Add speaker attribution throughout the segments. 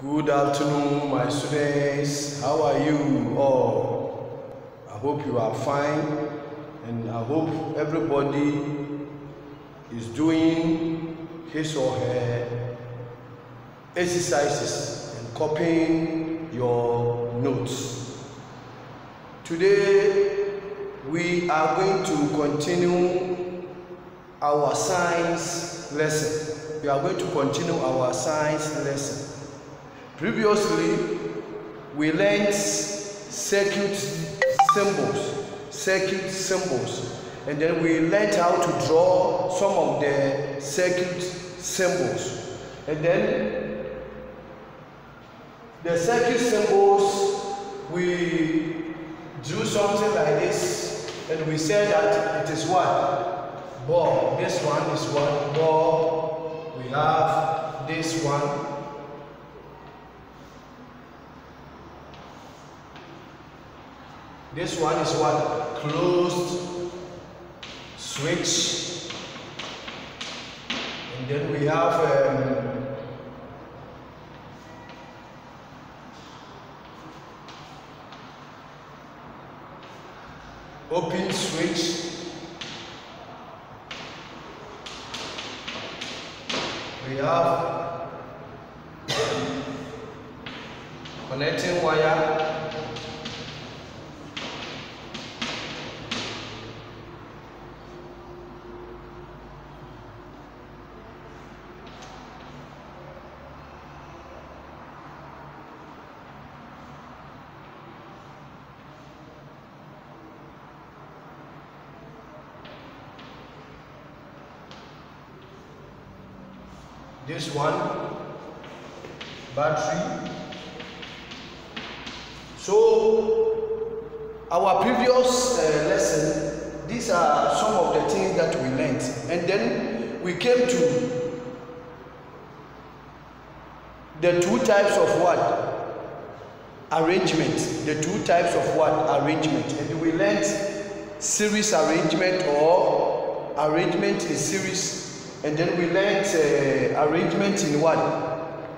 Speaker 1: Good afternoon, my students. How are you all? I hope you are fine, and I hope everybody is doing his or her exercises and copying your notes. Today, we are going to continue our science lesson. We are going to continue our science lesson. Previously, we learned circuit symbols, and then we learned how to draw some of the circuit symbols. And then the circuit symbols, we drew something like this, and we said that it is what? Ball. This one is what? Ball. We have this one. This one is what? Closed switch. And then we have open switch. We have connecting wire. This one, battery. So, our previous lesson, these are some of the things that we learned, and then we came to the two types of what? Arrangement. The two types of what? Arrangement. And we learned series arrangement or arrangement in series. And then we learned arrangement in what?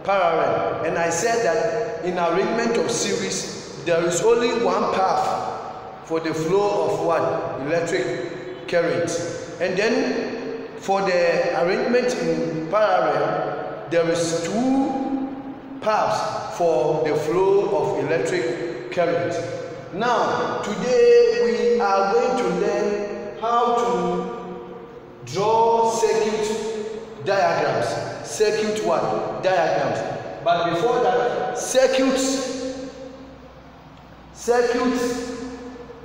Speaker 1: Parallel. And I said that in arrangement of series, there is only one path for the flow of what? Electric current. And then for the arrangement in parallel, there is two paths for the flow of electric current. Now, today we are going to learn how to draw circuit diagrams. Circuit what? Diagrams. But before that, circuit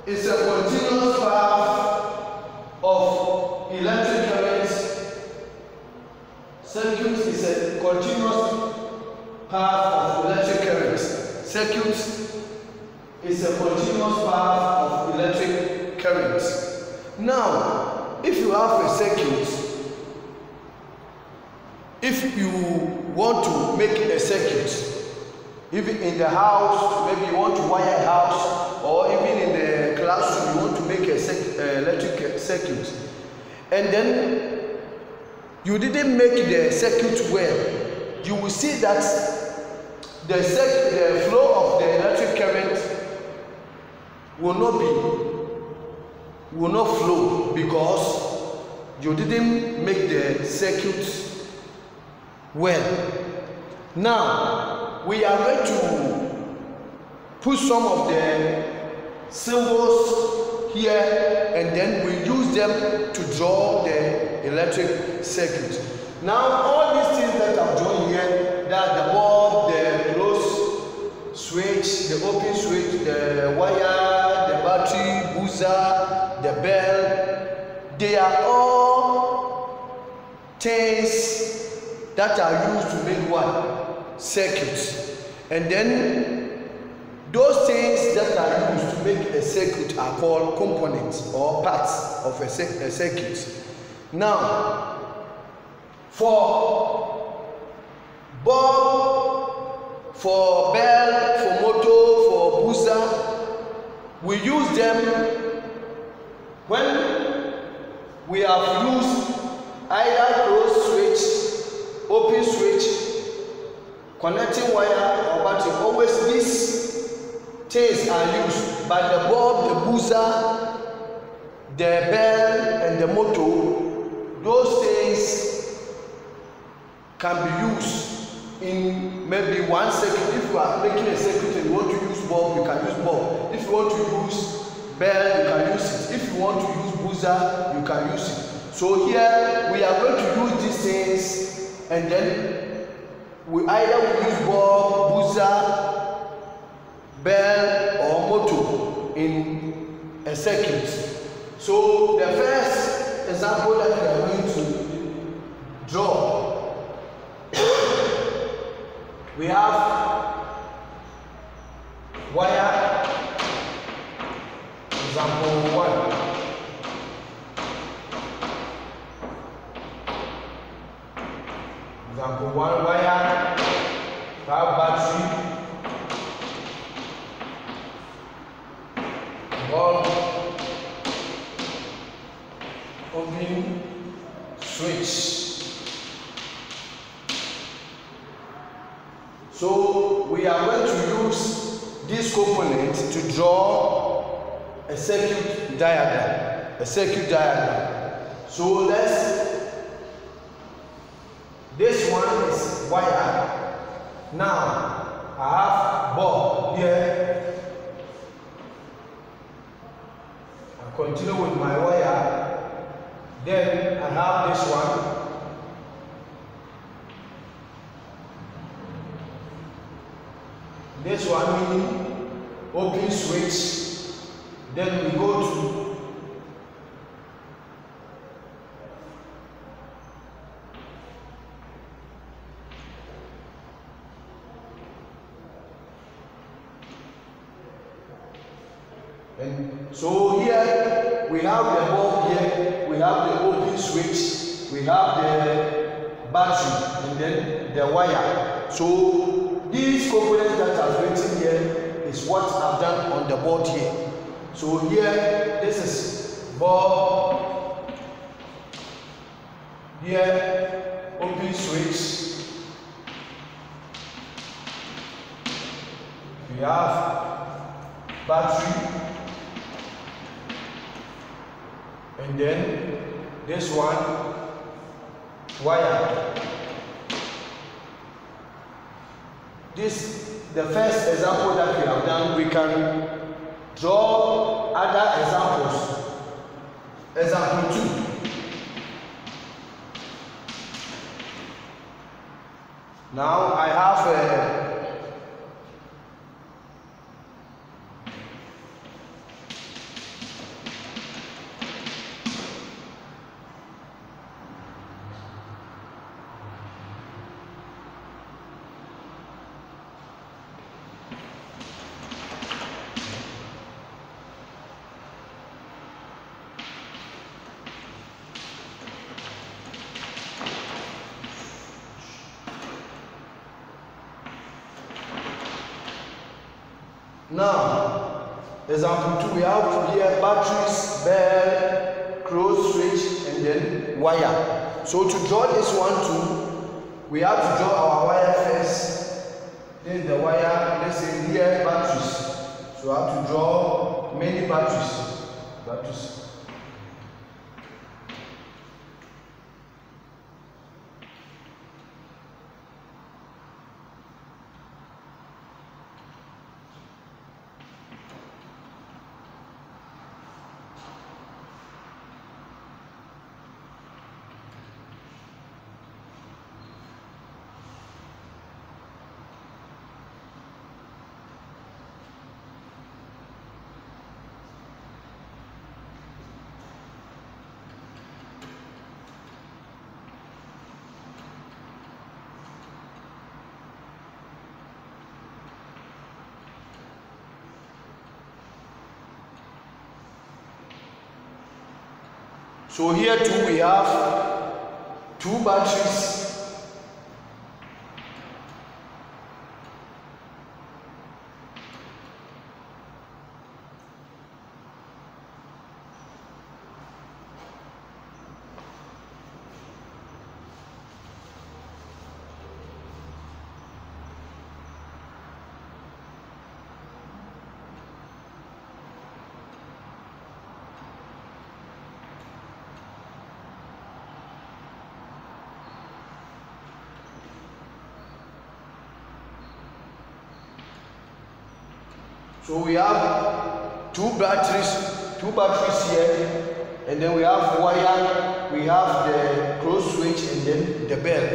Speaker 1: is a continuous path of electric current. Circuit is a continuous path of electric current. Circuit is a continuous path of electric current. Now, if you have a circuit, if you want to make a circuit, even in the house, maybe you want to wire a house, or even in the classroom, you want to make a electric circuit, and then you didn't make the circuit well, you will see that the flow of the electric current will not flow because you didn't make the circuit well. Now we are going to put some of the symbols here, and then we use them to draw the electric circuit. Now all these things that I'm drawing here, that the bulb, the closed switch, the open switch, the wire, the battery, buzzer, the bell, they are all things that are used to make what? Circuits. And then those things that are used to make a circuit are called components or parts of a circuit. Now, for bulb, for bell, for motor, for buzzer, we use them when we have used either closed switch, open switch, connecting wire or battery, always these things are used. But the bulb, the buzzer, the bell and the motor, those things can be used in maybe one circuit. If you are making a circuit and you want to use bulb, you can use bulb. If you want to use bell, you can use it. If you want to use buzzer, you can use it. So here we are going to use these things, and then we either use bulb, buzzer, bell or motor in a circuit. So the first example that we are going to draw, we have wire, example 1. Example 1 wire, have battery, bulb, open, switch. So we are going to use this component to draw a circuit diagram. So this one is wire. Now I have bulb here. I continue with my wire. Then I have this one. This one meaning open switch. Then we go to and so here we have the bulb here, we have the open switch, we have the battery, and then the wire. So these components that I've written here is what I've done on the board here. So here, this is bulb, here open switch, we have battery, and then this one wire. This the first example that we have done. We can draw other examples. Example 2. Now I have a now, example 2, we have here batteries, bell, closed switch, and then wire. So to draw this one too, we have to draw our wire first, then the wire. Let's say here batteries. So I have to draw many batteries. So here too we have 2 batteries. So we have two batteries here, and then we have wire, we have the close switch, and then the bell.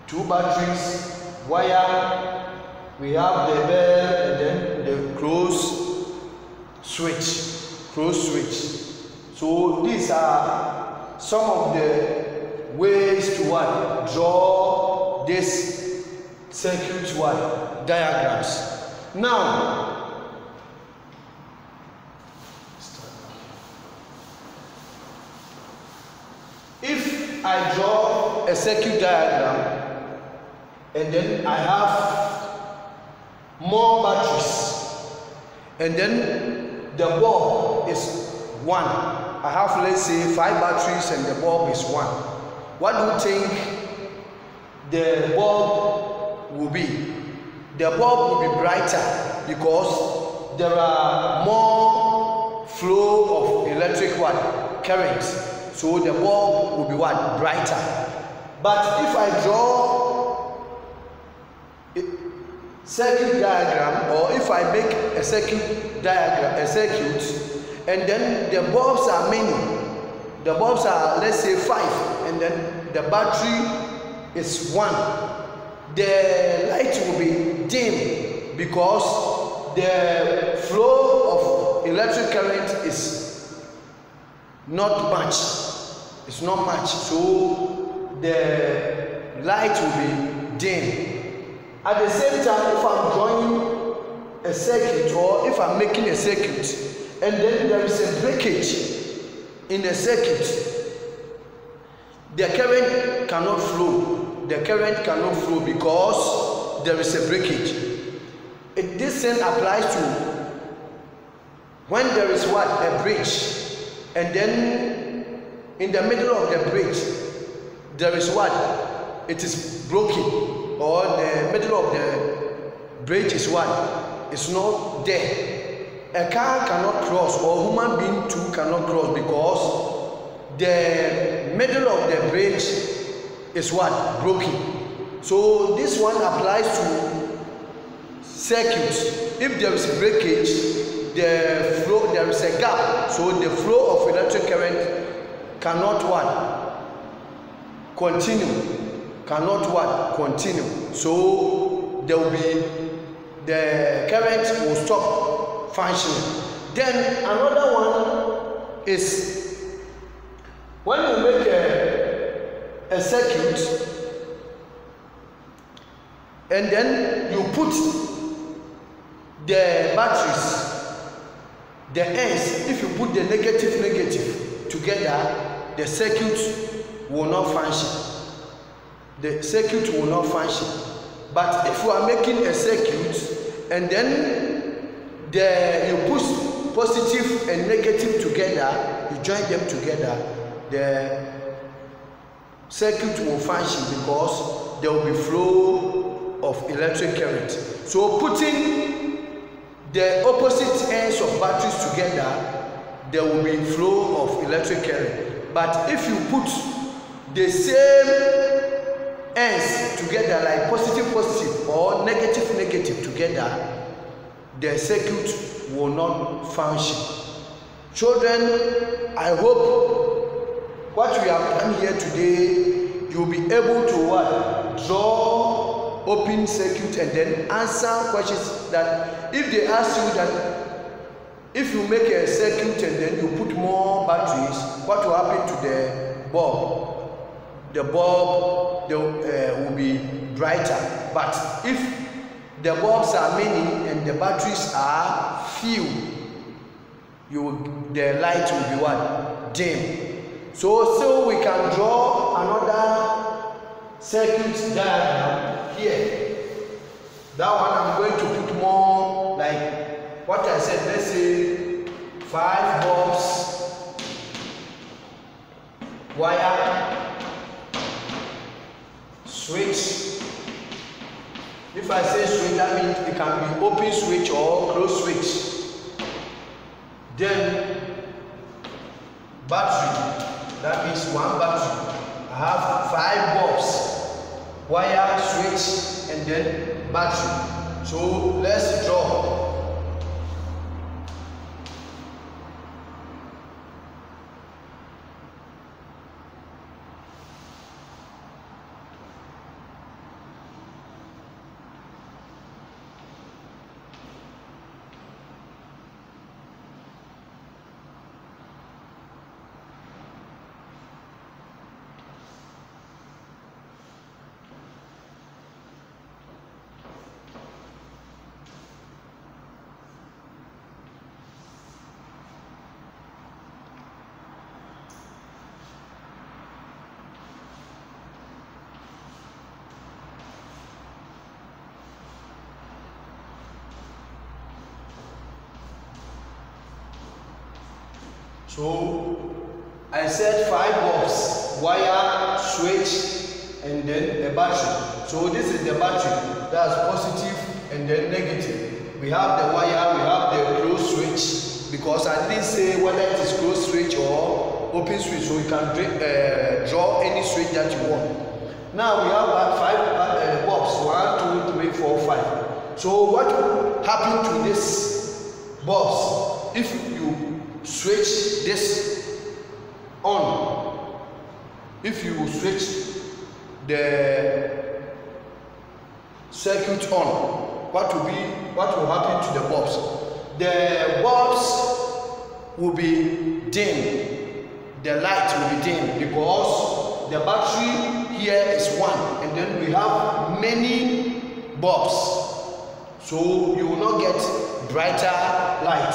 Speaker 1: Two batteries, wire, we have the bell, and then the close switch. So these are some of the ways to draw this circuit diagrams. Now, if I draw a circuit diagram and then I have more batteries and then the bulb is 1, I have, let's say, 5 batteries and the bulb is 1. What do you think the bulb will be? The bulb will be brighter because there are more flow of electric current. So the bulb will be brighter. But if I draw a circuit diagram, or if I make a circuit diagram, and then the bulbs are many, the bulbs are, let's say, 5, and then the battery is 1, the light will be dim because the flow of electric current is not much. It's not much, so the light will be dim. At the same time, if I'm drawing a circuit, or if I'm making a circuit, and then there is a breakage in the circuit, the current cannot flow. The current cannot flow because there is a breakage. This thing applies to when there is a bridge, and then in the middle of the bridge there is it is broken, or the middle of the bridge is it's not there. A car cannot cross, or human being too cannot cross, because the middle of the bridge is broken. So this one applies to circuits. If there is a breakage, there is a gap, so the flow of electric current cannot continue. So there will be, the current will stop functioning. Then another one is when you make a circuit and then you put the batteries, the ends, if you put the negative together, the circuit will not function. But if you are making a circuit and then you put positive and negative together, you join them together, the circuit will function because there will be flow of electric current. So putting the opposite ends of batteries together, there will be flow of electric current. But if you put the same ends together, like positive or negative together, the circuit will not function. Children, I hope what we have done here today, you'll be able to draw open circuit and then answer questions that if they ask you that if you make a circuit and then you put more batteries, what will happen to the bulb? The bulb will be brighter. But if the bulbs are many and the batteries are few, the light will be dim. So we can draw another circuit diagram here. That one I'm going to put more like what I said. Let's say 5 bulbs, wire, switch. If I say switch, that means it can be open switch or closed switch. Then battery, that means 1 battery. I have 5 bulbs, wire, switch, and then battery. So let's draw. So I said 5 bulbs, wire, switch, and then a battery. So this is the battery, that's positive and then negative. We have the wire, we have the closed switch, because I didn't say whether it is closed switch or open switch, so you can draw any switch that you want. Now we have 5 bulbs, 1, 2, 3, 4, 5. So what will happen to this bulbs if you switch this on? If you switch the circuit on, what will happen to the bulbs? The bulbs will be dim. The light will be dim because the battery here is 1, and then we have many bulbs. So you will not get brighter light.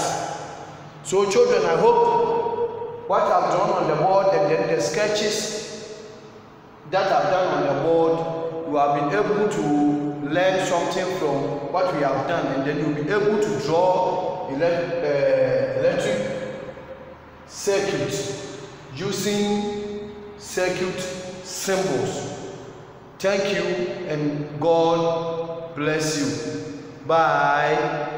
Speaker 1: So children, I hope what I've drawn on the board and then the sketches that I've done on the board, you have been able to learn something from what we have done, and then you'll be able to draw electric circuit using circuit symbols. Thank you and God bless you. Bye.